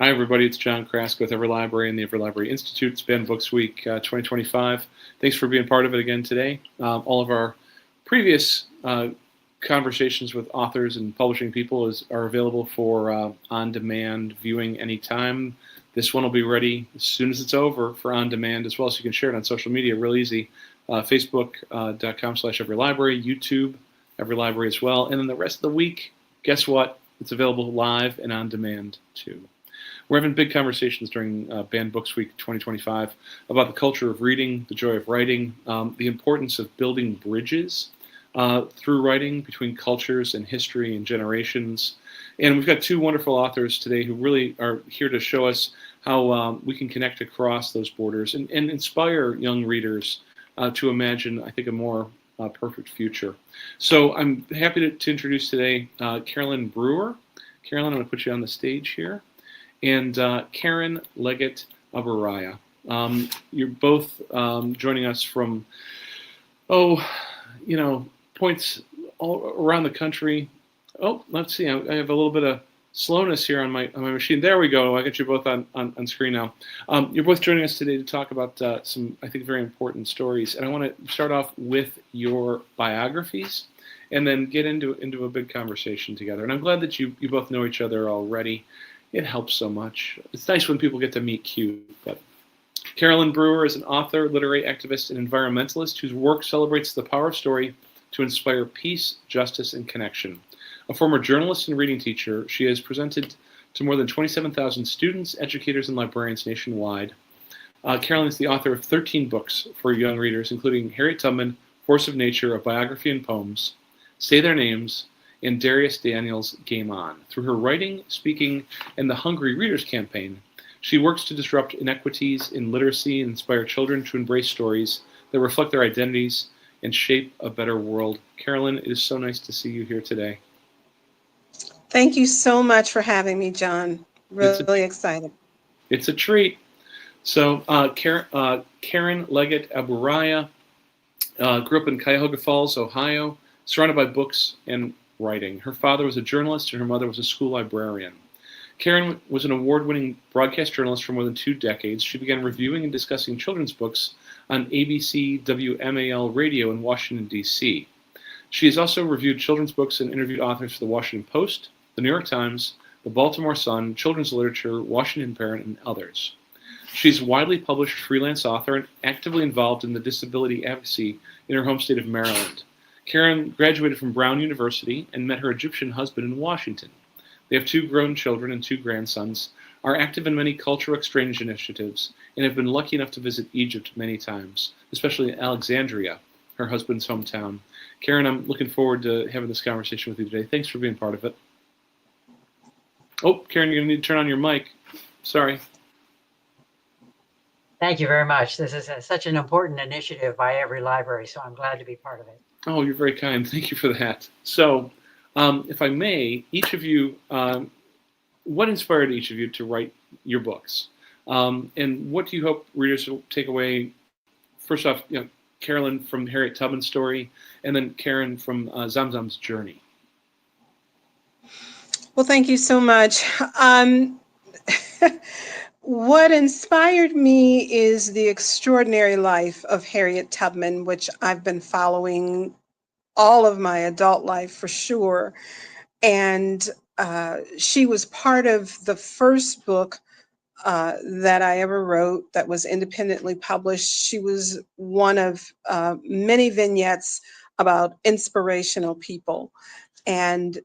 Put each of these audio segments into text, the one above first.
Hi, everybody. It's John Krask with Every Library and the Every Library Institute's Banned Books Week 2025. Thanks for being part of it again today. All of our previous conversations with authors and publishing people are available for on-demand viewing anytime. This one will be ready as soon as it's over for on-demand as well, so you can share it on social media real easy. Facebook.com/everylibrary, YouTube, Every Library as well. And then the rest of the week, guess what? It's available live and on demand too. We're having big conversations during Banned Books Week 2025 about the culture of reading, the joy of writing, the importance of building bridges through writing between cultures and history and generations. And we've got two wonderful authors today who really are here to show us how we can connect across those borders and inspire young readers to imagine, I think, a more perfect future. So I'm happy to introduce today Carolyn Brewer. Carolyn, I'm going to put you on the stage here. And Karen Leggett Abouraya. You're both joining us from, points all around the country. Oh, let's see. I have a little bit of slowness here on my machine. There we go. I got you both on screen now. You're both joining us today to talk about some, I think, very important stories. And I want to start off with your biographies and then get into a big conversation together. And I'm glad that you both know each other already. It helps so much. It's nice when people get to meet cute. But Carolyn Brewer is an author, literary activist, and environmentalist whose work celebrates the power of story to inspire peace, justice, and connection. A former journalist and reading teacher, she has presented to more than 27,000 students, educators, and librarians nationwide. Carolyn is the author of 13 books for young readers, including Harriet Tubman, Force of Nature, a biography and poems, Say Their Names, and Darius Daniels' Game On. Through her writing, speaking, and the Hungry Readers campaign, she works to disrupt inequities in literacy and inspire children to embrace stories that reflect their identities and shape a better world. Carolyn, it is so nice to see you here today. Thank you so much for having me, John. Really excited. It's a treat. So Karen Leggett Abouraya grew up in Cuyahoga Falls, Ohio, surrounded by books and writing. Her father was a journalist and her mother was a school librarian. Karen was an award-winning broadcast journalist for more than 2 decades. She began reviewing and discussing children's books on ABC WMAL radio in Washington, D.C. She has also reviewed children's books and interviewed authors for the Washington Post, the New York Times, the Baltimore Sun, Children's Literature, Washington Parent, and others. She's a widely published freelance author and actively involved in the disability advocacy in her home state of Maryland. Karen graduated from Brown University and met her Egyptian husband in Washington. They have 2 grown children and 2 grandsons, are active in many cultural exchange initiatives, and have been lucky enough to visit Egypt many times, especially Alexandria, her husband's hometown. Karen, I'm looking forward to having this conversation with you today. Thanks for being part of it. Oh, Karen, you're going to need to turn on your mic. Sorry. Thank you very much. This is such an important initiative by Every Library, so I'm glad to be part of it. Oh, you're very kind. Thank you for that. So, if I may, each of you, what inspired each of you to write your books? And what do you hope readers will take away? First off, Carolyn from Harriet Tubman's story, and then Karen from Zamzam's journey. Well, thank you so much. What inspired me is the extraordinary life of Harriet Tubman, which I've been following all of my adult life for sure. And she was part of the first book that I ever wrote that was independently published. She was one of many vignettes about inspirational people. And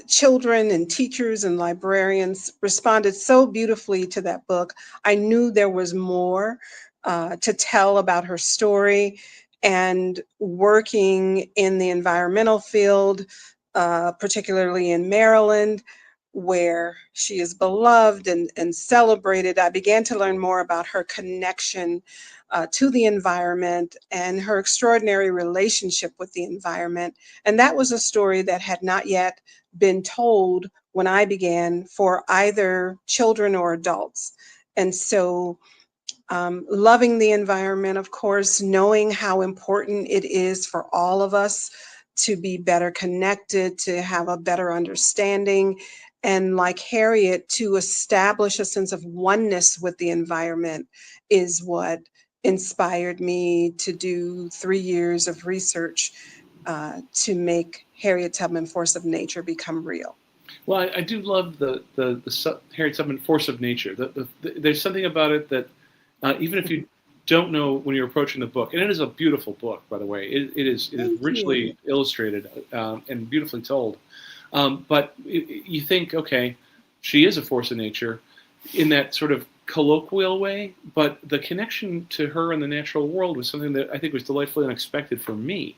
children and teachers and librarians responded so beautifully to that book. I knew there was more to tell about her story, and working in the environmental field, particularly in Maryland, where she is beloved and celebrated, I began to learn more about her connection to the environment and her extraordinary relationship with the environment. And that was a story that had not yet been told when I began for either children or adults. And so loving the environment, of course, knowing how important it is for all of us to be better connected, to have a better understanding, and like Harriet, to establish a sense of oneness with the environment is what inspired me to do 3 years of research to make Harriet Tubman Force of Nature become real. Well, I do love the Harriet Tubman Force of Nature. There's something about it that even if you don't know when you're approaching the book, and it is a beautiful book, by the way. It is Thank richly you. illustrated and beautifully told. But you think, okay, she is a force of nature in that sort of colloquial way, but the connection to her and the natural world was something that I think was delightfully unexpected for me.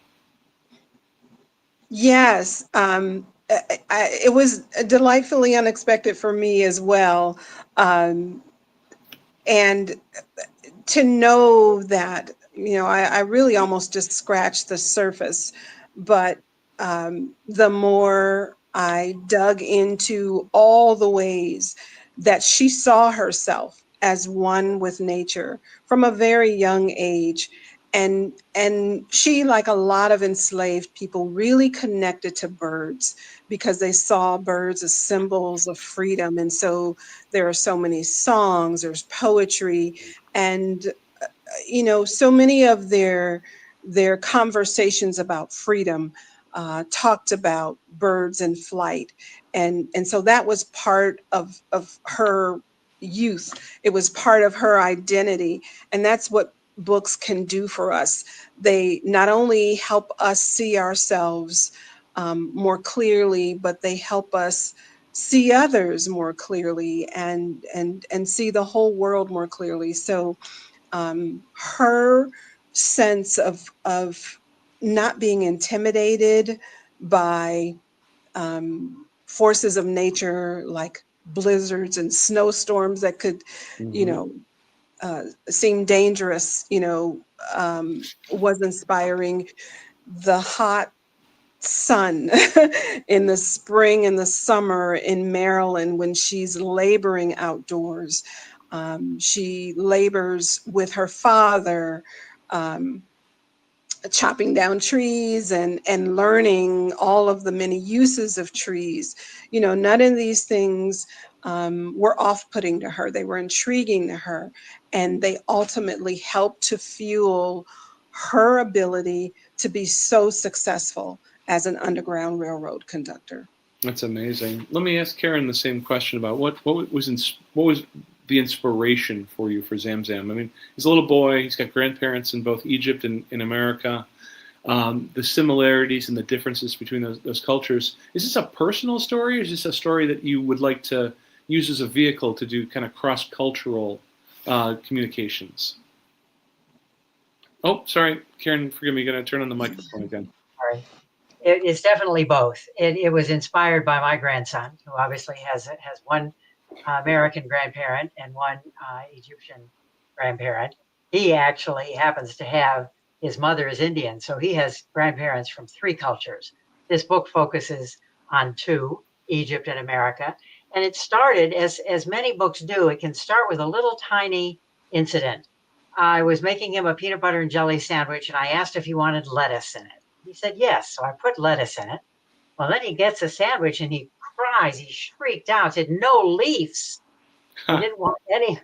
Yes, it was delightfully unexpected for me as well. Um, and to know that, I really almost just scratched the surface, but the more I dug into all the ways that she saw herself as one with nature from a very young age, and she, like a lot of enslaved people, really connected to birds because they saw birds as symbols of freedom. And so there are so many songs, there's poetry, and so many of their conversations about freedom talked about birds in flight, and so that was part of her youth. It was part of her identity, and that's what books can do for us. They not only help us see ourselves more clearly, but they help us see others more clearly, and see the whole world more clearly. So her sense of not being intimidated by forces of nature like blizzards and snowstorms that could, you Mm-hmm. know, seem dangerous, was inspiring. The hot sun in the spring and the summer in Maryland when she's laboring outdoors. She labors with her father, um, chopping down trees and learning all of the many uses of trees. None of these things were off-putting to her. They were intriguing to her, and they ultimately helped to fuel her ability to be so successful as an Underground Railroad conductor. That's amazing. Let me ask Karen the same question about what was the inspiration for you for Zamzam? I mean, he's a little boy. He's got grandparents in both Egypt and in America. The similarities and the differences between those cultures. Is this a personal story, or is this a story that you would like to use as a vehicle to do kind of cross-cultural communications? Oh, sorry, Karen, forgive me. You got to turn on the microphone again. All right. It's definitely both. It was inspired by my grandson, who obviously has one American grandparent and one Egyptian grandparent. He actually happens to have his mother is Indian, so he has grandparents from 3 cultures. This book focuses on 2, Egypt and America, and it started as many books do. It can start with a little tiny incident. I was making him a peanut butter and jelly sandwich, and I asked if he wanted lettuce in it. He said yes, so I put lettuce in it. Well, then he gets a sandwich and he cries. He shrieked out, said, "No leaves." He didn't want any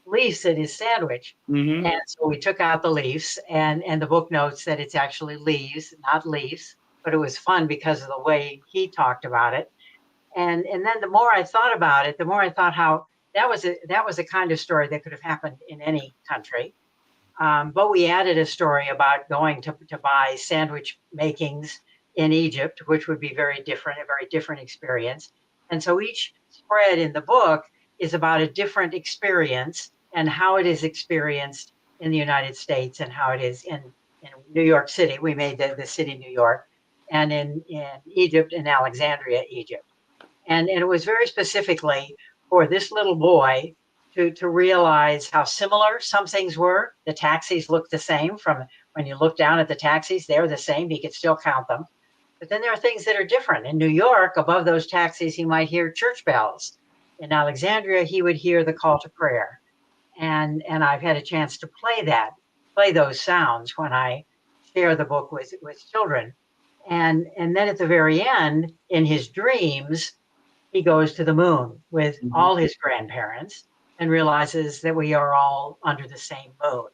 leaves in his sandwich. Mm-hmm. And so we took out the leaves, and the book notes that it's actually leaves, not leaves. But it was fun because of the way he talked about it. And then the more I thought about it, the more I thought how that was a kind of story that could have happened in any country. But we added a story about going to buy sandwich makings in Egypt, which would be very different, a very different experience. And so each spread in the book is about a different experience and how it is experienced in the United States and how it is in New York City. We made the city New York, and in Egypt, in Alexandria, Egypt. And it was very specifically for this little boy to realize how similar some things were. The taxis looked the same. From when you look down at the taxis, they're the same. He could still count them. But then there are things that are different. In New York, above those taxis, he might hear church bells. In Alexandria, he would hear the call to prayer. And I've had a chance to play those sounds when I share the book with children. And then at the very end, in his dreams, he goes to the moon with Mhm. all his grandparents and realizes that we are all under the same moon.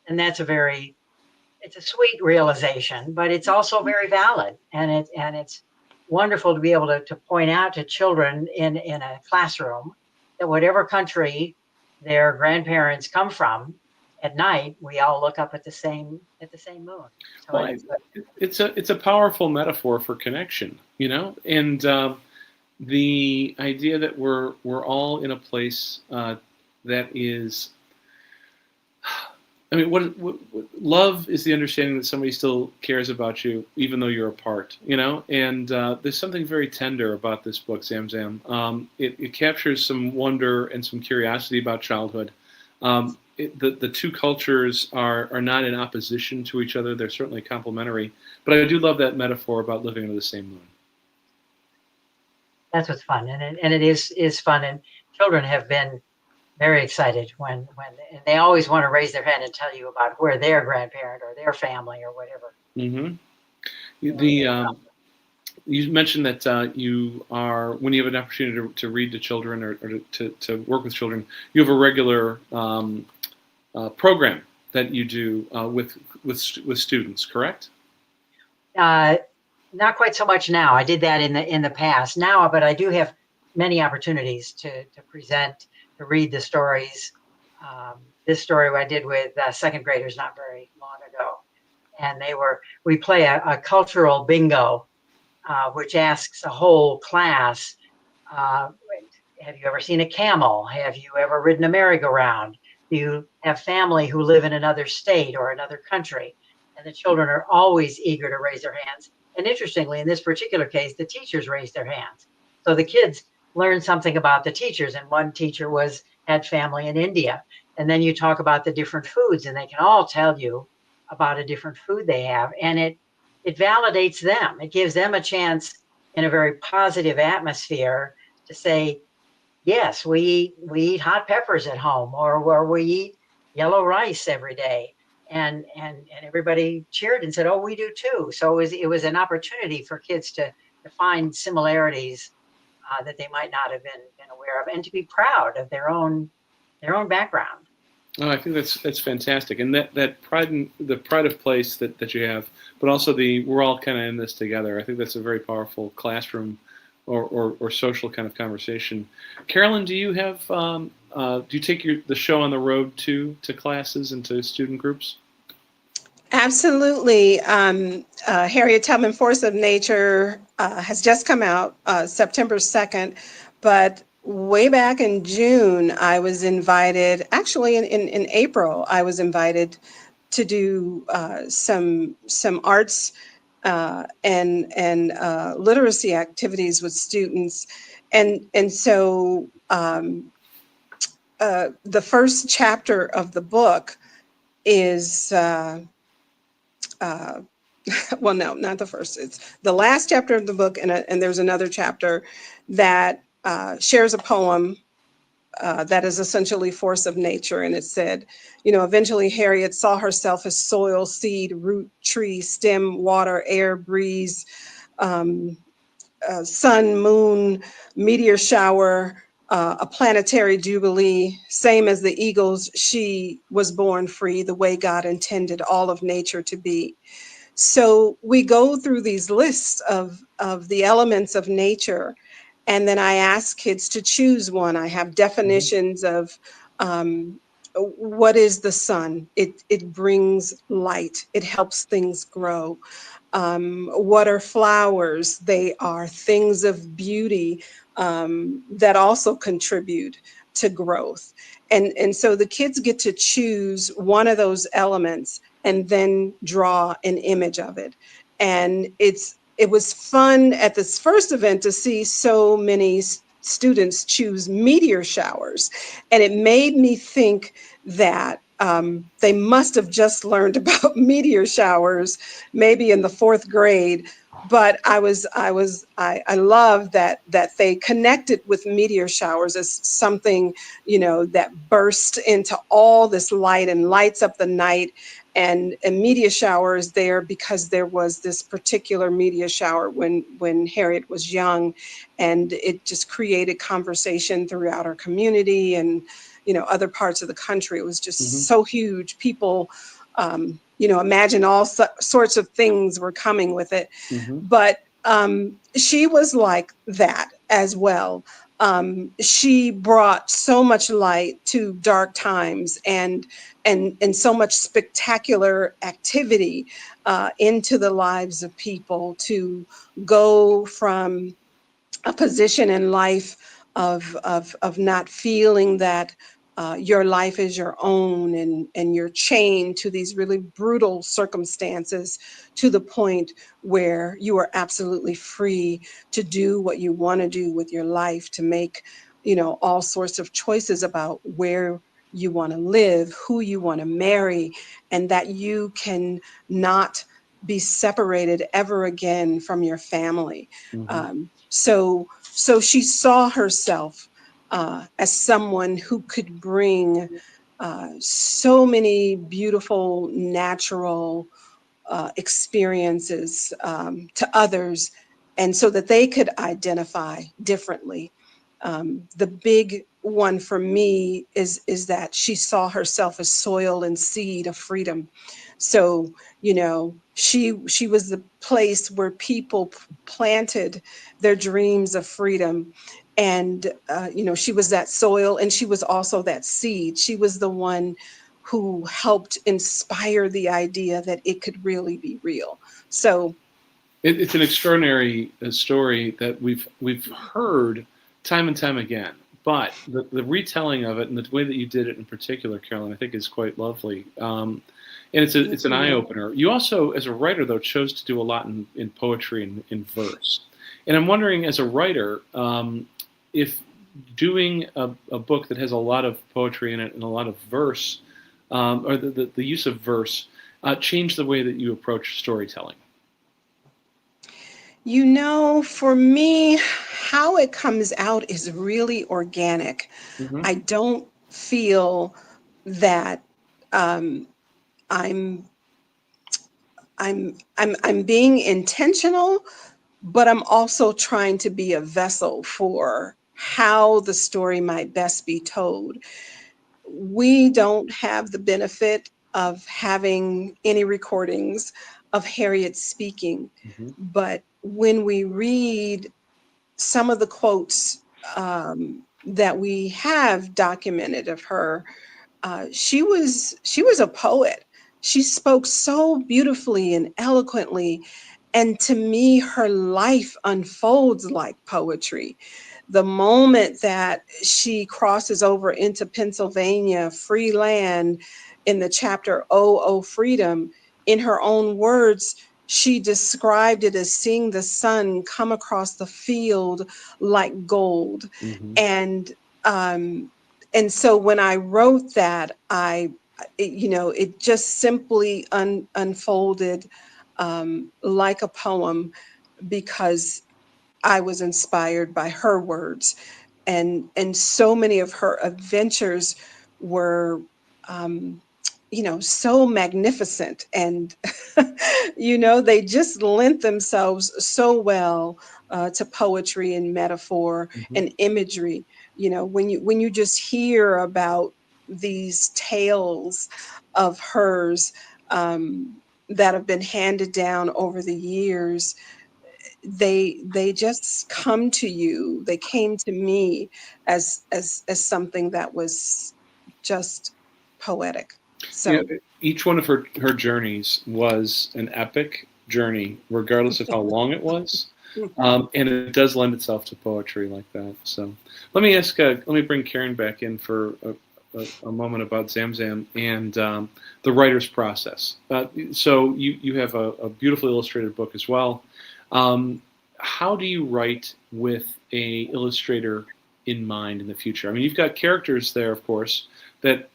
And that's it's a sweet realization, but it's also very valid. And it's wonderful to be able to point out to children in a classroom that whatever country their grandparents come from, at night we all look up at the same moon. So Well, it's a powerful metaphor for connection, and the idea that we're all in a place that is. I mean, what love is the understanding that somebody still cares about you, even though you're apart, And there's something very tender about this book, Zamzam. It captures some wonder and some curiosity about childhood. The two cultures are not in opposition to each other. They're certainly complementary. But I do love that metaphor about living under the same moon. that's what's fun, and it is fun, and children have been very excited when and they always want to raise their hand and tell you about where their grandparent or their family or whatever. Mm-hmm. You mentioned that you are, when you have an opportunity to read to children or to work with children, you have a regular program that you do with students, correct? Not quite so much now. I did that in the past now, but I do have many opportunities to present, to read the stories. This story I did with second graders not very long ago, and we play a cultural bingo, which asks a whole class, have you ever seen a camel? Have you ever ridden a merry-go-round? Do you have family who live in another state or another country? And the children are always eager to raise their hands. And interestingly, in this particular case, the teachers raised their hands. So the kids learned something about the teachers. And one teacher had family in India. And then you talk about the different foods, and they can all tell you about a different food they have. And it validates them. It gives them a chance in a very positive atmosphere to say, yes, we eat hot peppers at home, or we eat yellow rice every day. And everybody cheered and said, oh, we do too. So it was an opportunity for kids to find similarities that they might not have been aware of, and to be proud of their own background. Oh, I think that's fantastic, and that pride, the pride of place that you have, but also we're all kind of in this together. I think that's a very powerful classroom or social kind of conversation. Carolyn, do you have do you take the show on the road to classes and to student groups? Absolutely. Harriet Tubman, Force of Nature, has just come out September 2nd, but way back in June, I was invited, actually in April, I was invited to do some arts and literacy activities with students. And so the first chapter of the book is, well, no, not the first. It's the last chapter of the book, and there's another chapter that shares a poem that is essentially Force of Nature. And it said, eventually Harriet saw herself as soil, seed, root, tree, stem, water, air, breeze, sun, moon, meteor shower, a planetary jubilee. Same as the eagles, she was born free, the way God intended all of nature to be. So we go through these lists of the elements of nature, and then I ask kids to choose one. I have definitions of what is the sun? It brings light. It helps things grow. What are flowers? They are things of beauty that also contribute to growth. And so the kids get to choose one of those elements and then draw an image of it. And it was fun at this first event to see so many students choose meteor showers. And it made me think that they must have just learned about meteor showers, maybe in the 4th grade, but I love that they connected with meteor showers as something, that burst into all this light and lights up the night. And a meteor shower is there because there was this particular meteor shower when Harriet was young, and it just created conversation throughout our community and other parts of the country. It was just so huge. People, imagine all sorts of things were coming with it. But she was like that as well. She brought so much light to dark times and so much spectacular activity into the lives of people, to go from a position in life of not feeling that your life is your own, and you're chained to these really brutal circumstances, to the point where you are absolutely free to do what you want to do with your life, to make all sorts of choices about where you want to live, who you want to marry, and that you can not be separated ever again from your family. So she saw herself as someone who could bring so many beautiful natural experiences to others, and so that they could identify differently. The big one for me is that she saw herself as soil and seed of freedom. So she was the place where people planted their dreams of freedom. And she was that soil, and she was also that seed. She was the one who helped inspire the idea that it could really be real. So it's an extraordinary story that we've heard time and time again. But the retelling of it and the way that you did it in particular, Carolyn, I think is quite lovely. And it's an eye opener. You also, as a writer, though, chose to do a lot in poetry and in verse. And I'm wondering, as a writer, if doing a book that has a lot of poetry in it and a lot of verse, or the use of verse, changed the way that you approach storytelling. For me, how it comes out is really organic. I don't feel that I'm being intentional, but I'm also trying to be a vessel for how the story might best be told. We don't have the benefit of having any recordings of Harriet speaking, but when we read some of the quotes that we have documented of her, she was a poet. She spoke so beautifully and eloquently, and to me, her life unfolds like poetry. The moment that she crosses over into Pennsylvania, free land, in the chapter Oh, Freedom, in her own words, she described it as seeing the sun come across the field like gold. And and so when I wrote that, it just simply unfolded like a poem, because I was inspired by her words, and so many of her adventures were so magnificent, and they just lent themselves so well to poetry and metaphor and imagery. When you just hear about these tales of hers that have been handed down over the years, they just come to you. They came to me as something that was just poetic. So each one of her journeys was an epic journey, regardless of how long it was. And it does lend itself to poetry like that. So let me bring Karen back in for a moment about Zamzam and the writer's process. So you have a beautifully illustrated book as well. How do you write with a illustrator in mind in the future? I mean, you've got characters there, of course, that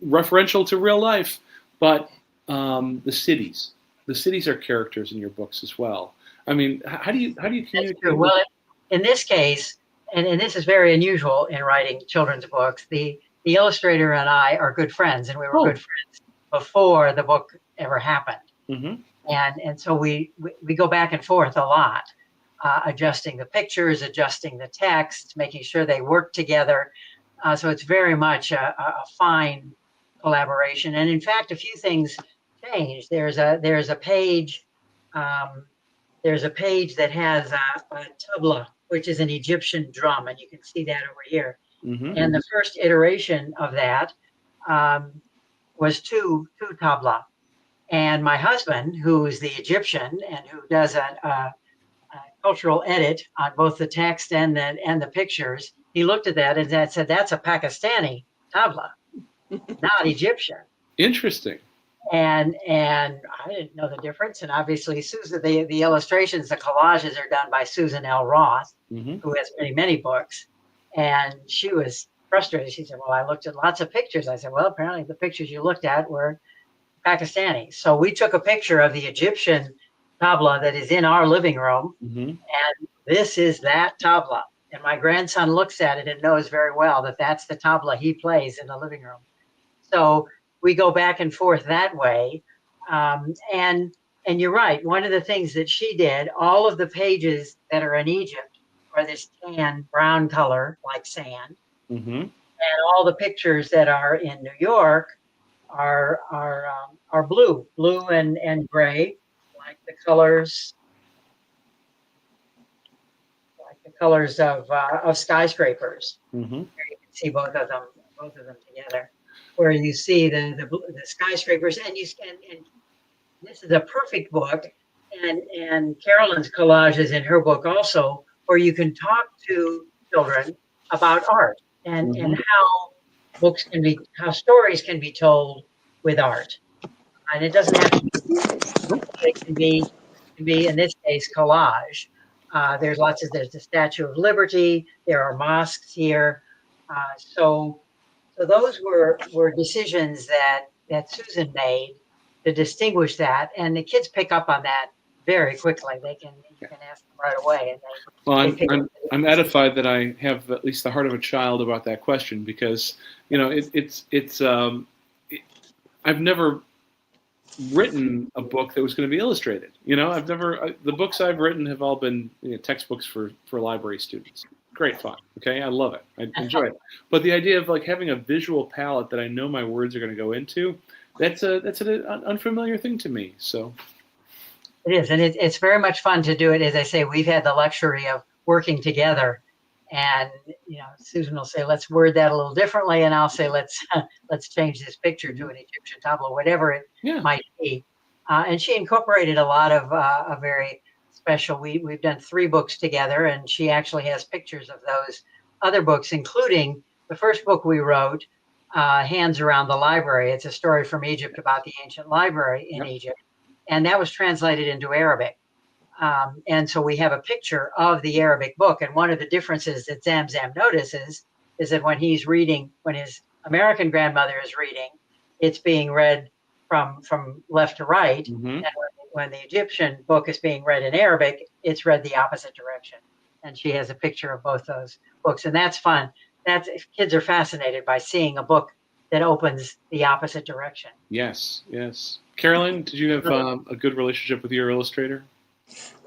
referential to real life, but the cities are characters in your books as well. I mean, how do you That's communicate? true. Well, in this case, and this is very unusual in writing children's books, the illustrator and I are good friends, and we were good friends before the book ever happened. Mm-hmm. And so we go back and forth a lot, adjusting the pictures, adjusting the text, making sure they work together. So it's very much a fine collaboration. And in fact, a few things changed. There's a page. There's a page that has a tabla, which is an Egyptian drum, and you can see that over here. Mm-hmm. And the first iteration of that was two tabla. And my husband, who is the Egyptian and who does a cultural edit on both the text and the pictures, he looked at that and said, "That's a Pakistani tabla, not Egyptian." Interesting. And I didn't know the difference. And obviously, Susan, the illustrations, the collages are done by Susan L. Roth, Mm-hmm. who has many books. And she was frustrated. She said, "Well, I looked at lots of pictures." I said, "Well, apparently the pictures you looked at were Pakistani." So we took a picture of the Egyptian tabla that is in our living room, Mm-hmm. and this is that tabla. And my grandson looks at it and knows very well that that's the tabla he plays in the living room. So we go back and forth that way. And you're right. One of the things that she did, all of the pages that are in Egypt are this tan brown color, like sand. Mm-hmm. And all the pictures that are in New York are blue and gray, like the colors of skyscrapers. Mm-hmm. There you can see both of them together, where you see the skyscrapers, and this is a perfect book, and Carolyn's collage is in her book also, where you can talk to children about art and how stories can be told with art, and it doesn't have to be. It can be in this case collage. There's the Statue of Liberty. There are mosques here. So those were decisions that Susan made to distinguish that, and the kids pick up on that very quickly. You can ask them right away, and well, I'm edified that I have at least the heart of a child about that question, because I've never written a book that was going to be illustrated. The books I've written have all been textbooks for library students. Great fun. Okay, I love it. I enjoy it. But the idea of having a visual palette that I know my words are going to go into, that's an unfamiliar thing to me. So it is, and it's very much fun to do it. As I say, we've had the luxury of working together, and Susan will say, "Let's word that a little differently," and I'll say, "Let's change this picture to an Egyptian tableau," whatever it might be. And she incorporated a lot of a very special. We've done 3 books together, and she actually has pictures of those other books, including the first book we wrote, Hands Around the Library. It's a story from Egypt about the ancient library in Egypt, and that was translated into Arabic. And so we have a picture of the Arabic book. And one of the differences that Zamzam notices is that when he's reading, when his American grandmother is reading, it's being read from left to right. mm-hmm. And when the Egyptian book is being read in Arabic, it's read the opposite direction. And she has a picture of both those books. And that's fun. Kids are fascinated by seeing a book that opens the opposite direction. Yes. Carolyn, did you have a good relationship with your illustrator?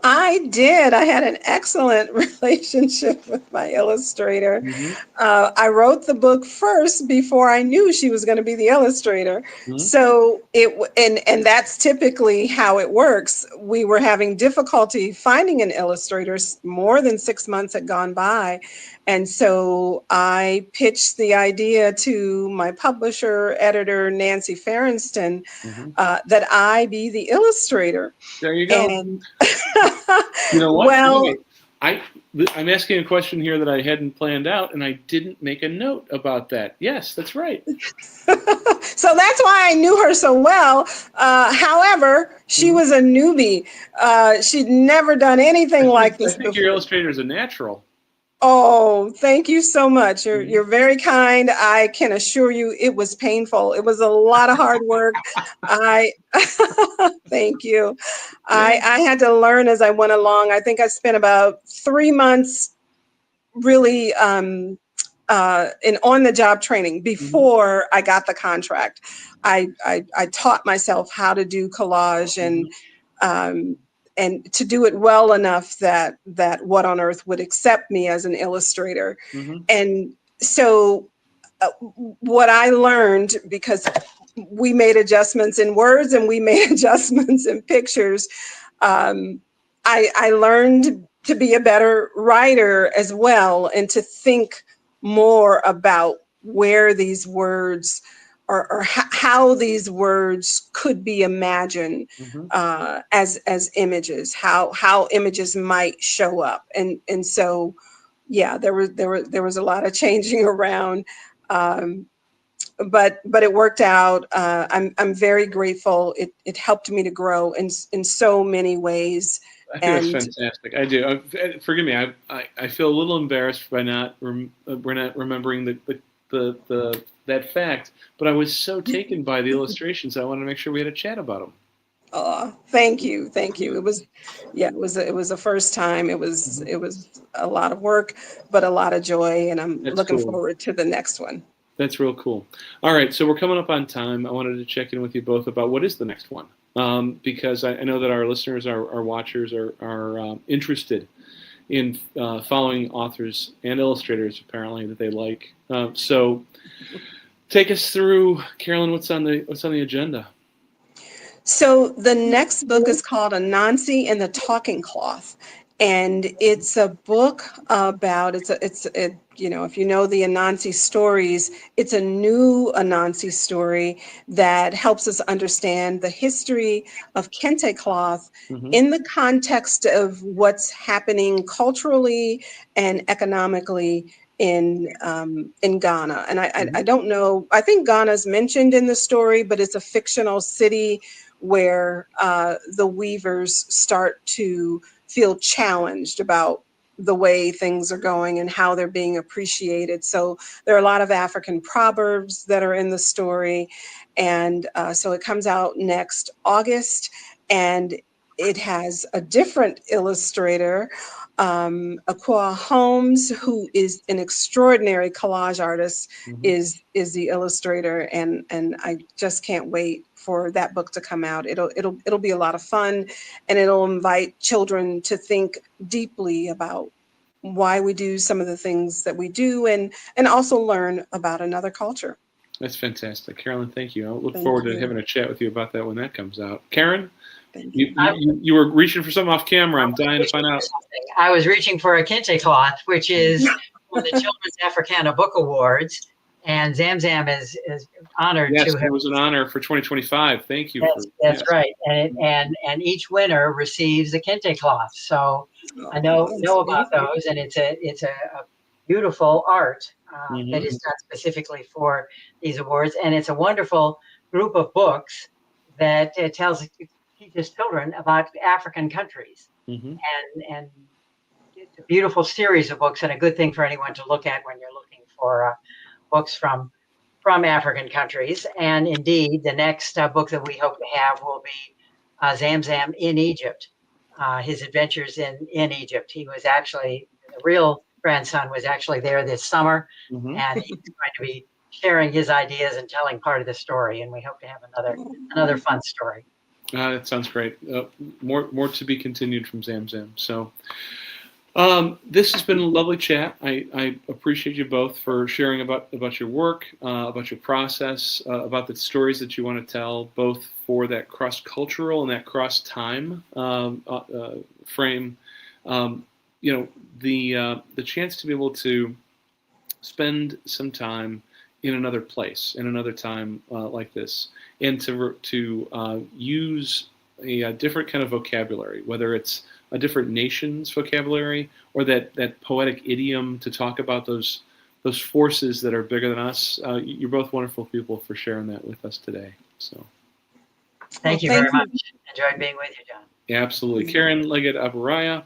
I did. I had an excellent relationship with my illustrator. Mm-hmm. I wrote the book first before I knew she was going to be the illustrator. Mm-hmm. So and that's typically how it works. We were having difficulty finding an illustrator. More than 6 months had gone by. And so I pitched the idea to my publisher, editor, Nancy Ferenston, Mm-hmm. that I be the illustrator. There you go. And you know what? Well, I'm asking a question here that I hadn't planned out, and I didn't make a note about that. Yes, that's right. So that's why I knew her so well. However, she was a newbie. She'd never done anything like this I think before. your illustrator is a natural. Oh, thank you so much. You're Mhm. you're very kind. I can assure you it was painful. It was a lot of hard work. I thank you. Yeah. I had to learn as I went along. I think I spent about 3 months really in on the job training Mhm. before I got the contract. I taught myself how to do collage Mhm. um, and to do it well enough that What on Earth would accept me as an illustrator. Mhm. And so what I learned, because we made adjustments in words and we made adjustments in pictures, um, I learned to be a better writer as well and to think more about where these words or how these words could be imagined Mhm. as images, how images might show up, and so yeah, there was a lot of changing around. Um, but it worked out. I'm very grateful. It helped me to grow in so many ways. I think that's And fantastic. I do. Forgive me. I feel a little embarrassed by we're not remembering the that fact. But I was so taken by the illustrations. I wanted to make sure we had a chat about them. thank you, thank you. Yeah. It was, yeah, it was the first time. It was Mhm. it was a lot of work, but a lot of joy, and I'm That's looking cool. forward to the next one. That's real cool. All right, so we're coming up on time. I wanted to check in with you both about what is the next one, because I know that our listeners, our watchers, are interested in following authors and illustrators apparently that they like. So take us through, Carolyn. What's on the agenda? So the next book is called Anansi and the Talking Cloth. And it's a book about if you know the Anansi stories, it's a new Anansi story that helps us understand the history of kente cloth Hmm. in the context of what's happening culturally and economically in Ghana. And I Hmm. don't know, I think Ghana's mentioned in the story, but it's a fictional city where the weavers start to feel challenged about the way things are going and how they're being appreciated. So there are a lot of African proverbs that are in the story. And so it comes out next August, and it has a different illustrator, Aqua Holmes, who is an extraordinary collage artist, Hmm. is the illustrator, and I just can't wait for that book to come out. It'll be a lot of fun, and it'll invite children to think deeply about why we do some of the things that we do, and also learn about another culture. That's fantastic, Carolyn. Thank you. I look Thank forward to you. having a chat with you about that when that comes out. Karen, Thank you you. you, you you were reaching for something off camera. I'm dying to Reaching find for out. something. I was reaching for a kente cloth, which is one of the Children's Africana Book Awards, and Zamzam is honored Yes, to have. it was an honor for 2025. Thank you for That's yes. right, and each winner receives a kente cloth. So I Oh, know that's about beautiful. those, and it's a beautiful art that Hmm. is done specifically for these awards, and it's a wonderful group of books that teaches children about African countries, Hmm. and it's a beautiful series of books and a good thing for anyone to look at when you're looking for books from African countries. And indeed, the next book that we hope to have will be Zamzam in Egypt, his adventures in Egypt. He was actually, the real grandson was actually there this summer, Hmm. and he's going to be sharing his ideas and telling part of the story. And we hope to have another fun story. That sounds great. More to be continued from Zamzam. So this has been a lovely chat. I appreciate you both for sharing about your work, about your process, about the stories that you want to tell, both for that cross cultural and that cross time frame. Um, the chance to be able to spend some time in another place, in another time like this, and to use a different kind of vocabulary, whether it's a different nation's vocabulary or that poetic idiom to talk about those forces that are bigger than us. You're both wonderful people for sharing that with us today. So, Well, Thank you very thank much. you. Enjoyed being with you, John. yeah, absolutely. Karen Leggett Abouraya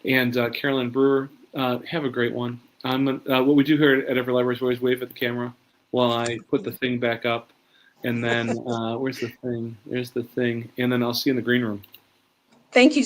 and Carolyn Brewer, Have a great one. What we do here at Every Library is we always wave at the camera while I put the thing back up. And then, where's the thing? There's the thing. And then I'll see you in the green room. Thank you